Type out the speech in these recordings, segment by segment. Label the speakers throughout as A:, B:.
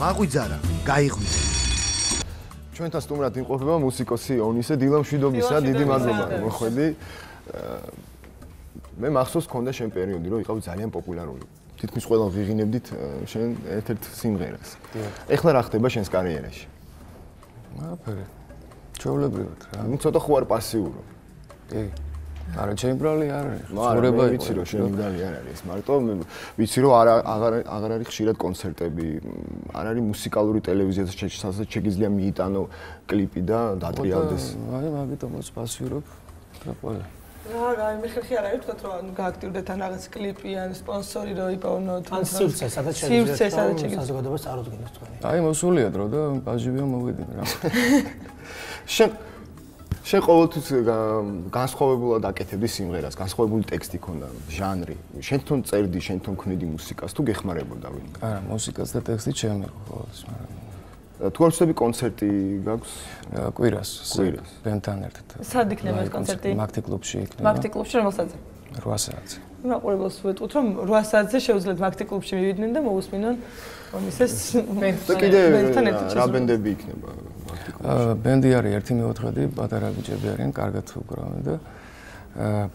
A: მაღვიძარა, გაიღვიძე.
B: ჩვენთან სტუმრად იმყოფება მუსიკოსი ონისე დილა მშვიდობისა, დიდი მადლობა რომ მოხვედი. მე მახსოვს ქონდა შენ პერიოდი, რომ იყავი ძალიან პოპულარული. თითქმის ყველა ვიღინებდით შენ ერთ-ერთ სიმღერას. ეხლა რა ხდება შენს კარიერაში?
C: აფერი. ჩვეულებრივად რა.
B: ნუ ცოტა ხო არ პასიურო.
C: კი. არა, ჩემი ბრალი არ არის.
B: ცხოვრება ვიცი რომ შენი ბრალი არ არის. მარტო ვიცი რომ აღარ არის ხშირად კონცერტები, არ არის მუსიკალური ტელევიზიაზე შეიძლება მიიტანო კლიპი და დატრიალდეს.
C: აი, მაგიტომაც პასიურობ და ყველა.
D: რა, მე ხერხი არ არის თქვათ რომ გააქტიურდეთ ან რაღაც კლიპი ან სპონსორი რო იპოვნოთ.
E: ან სივრცე, სადაც შეიძლება საზოგადოებას წარუდგინოს თქვენი.
C: აი, მოსულია დრო და ბაჟივია მოვიდნენ რა.
B: შენ ყოველთვის განსხვავებულად აკეთებდი სიმღერას, განსხვავებული ტექსტი ქონდა, ჟანრი. შენ თვითონ წერდი, შენ თვითონ ქმნიდი მუსიკას, თუ გეხმარებოდა ვინმე?
C: არა, მუსიკას და ტექსტი ჩემი ყოველთვის, მაგრამ
B: თუ არ ვცდები კონცერტი გაქვს?
C: კვირას, ბენთან ერთად.
D: სად იქნება ეს კონცერტი?
C: მაგთი კლუბში იქნება.
D: მაგთი კლუბში რომელ საათზე?
C: 8 საათზე.
D: მაყურებელს ვეტყუთ რომ 8 საათზე შეუძლიათ მაგთი კლუბში მივიდნენ და მოусმინონ ომისეს
B: ბენდთან ერთად. რა ბენდები იქნება?
C: ბენდი არის 1/4, პატარა ბიჭები არიან, კარგად უკრავენ და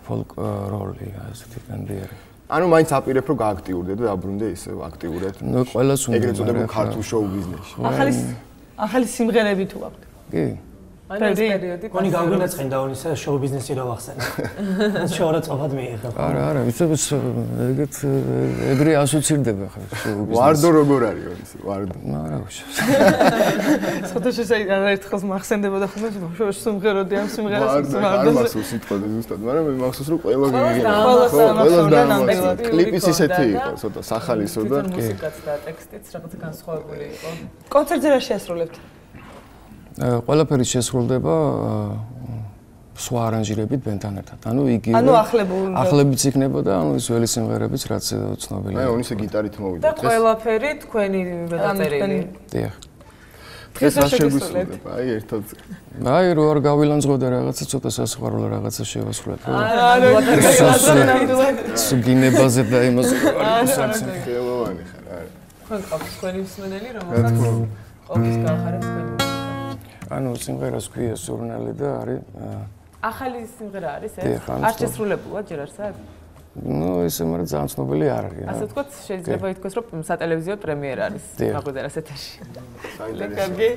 C: ფოლკ როლი ასეთი ბენდი არის.
B: ანუ მაინც აპირებ რომ გააქტიურდე და დაბრუნდე ისევ აქტიურად.
C: ნუ ყველას უნდა
B: ეგრეთ წოდებულ ქართულ შოუ ბიზნესში.
D: ახალი სიმღერები თუ აქვს?
C: კი.
E: აი ეს პერიოდი. კონი გავგინაცხენდა ონისა შოუ ბიზნესი რა ვახსენე. შოურა წოფად მიიღებ.
C: არა, ვიცი ეგეთ ეგრე ასოცირდება ხა შოუ ბიზნესი.
B: ვარდო როგორ არის ის? ვარდო.
C: არა უშ.
D: ცოტა შეიძლება ერთხელ მახსენდებოდა ხოლმე შოუ სიმღეროდი ამ სიმღერას
B: ვარდო. არ მახსოვს სიტყვაზე ზუსტად, მაგრამ მე მახსოვს რომ ყველა გიგია. კლიპის ისეთი იყო, ცოტა სახალისო და
E: მუსიკაც და ტექსტიც რაღაც განსხვავებული იყო.
D: კონცერტზე რა შეასრულებთ?
C: ყველაფერი შესრულდება სხვა არანჟირებით ბენდთან ერთად. ანუ იგი ახლებიც იქნება და ანუ ის ველი სიმღერებიც რაც ცნობილია.
B: აი, ონისე გიტარით მოვიდა.
E: და ყველაფერი თქვენი დაწერილი.
C: დიახ.
B: დღეს რა შეგვისრულდება? აი, ერთად.
C: აი, რო არ გავილანძღოდა რაღაცა, ცოტა სასიყვარულო რაღაცა შევასრულებ. გინებაზე და იმას
B: ხელოვანი ხარ, არა.
E: თქვენ ყავს თქვენი მსმენელი, რომელსაც ყოფის გაახარებს თქვენი მუსიკა.
C: ანუ სიმღერას ქვია სურნელი და არის
E: ახალი სიმღერა არის ეს? არ შესრულებულა ჯერ არსად?
C: ნუ ესე მაგრამ ძალიან ცნობილი არ არის.
E: ასე ვთქვათ, შეიძლება ითქვას, რომ სატელევიზიო პრემიერა არის მაგვიძარას ეთერში.
D: კარგი.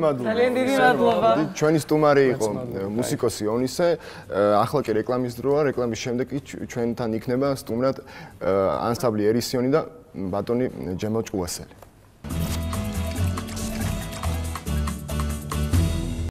B: მადლობა.
D: ძალიან დიდი მადლობა.
B: ჩვენი სტუმარი იყო მუსიკოსი ონისე. ახლა კი რეკლამის დროა, რეკლამის შემდეგ კი ჩვენთან იქნება სტუმრად ანსამბლი ერისიონი და ბატონი ჯემალ ჭუასელი.